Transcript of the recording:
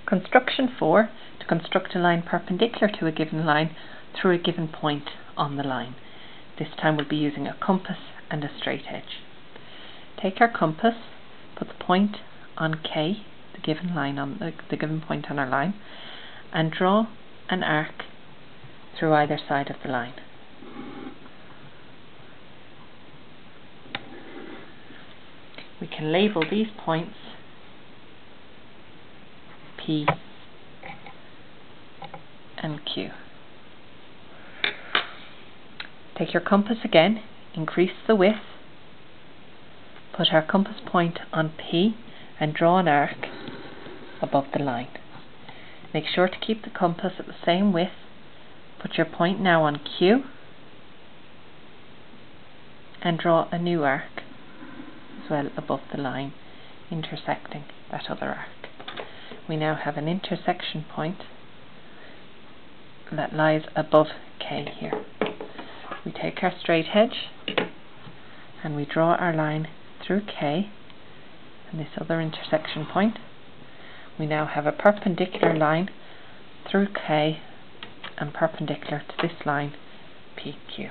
Construction 4. To construct a line perpendicular to a given line through a given point on the line. This time we'll be using a compass and a straight edge. Take our compass, put the point on K, the given line on the given point on our line, and draw an arc through either side of the line. We can label these points P and Q. Take your compass again, increase the width, put our compass point on P and draw an arc above the line. Make sure to keep the compass at the same width. Put your point now on Q and draw a new arc as well above the line, intersecting that other arc. We now have an intersection point that lies above K here. We take our straight edge and we draw our line through K and this other intersection point. We now have a perpendicular line through K and perpendicular to this line PQ.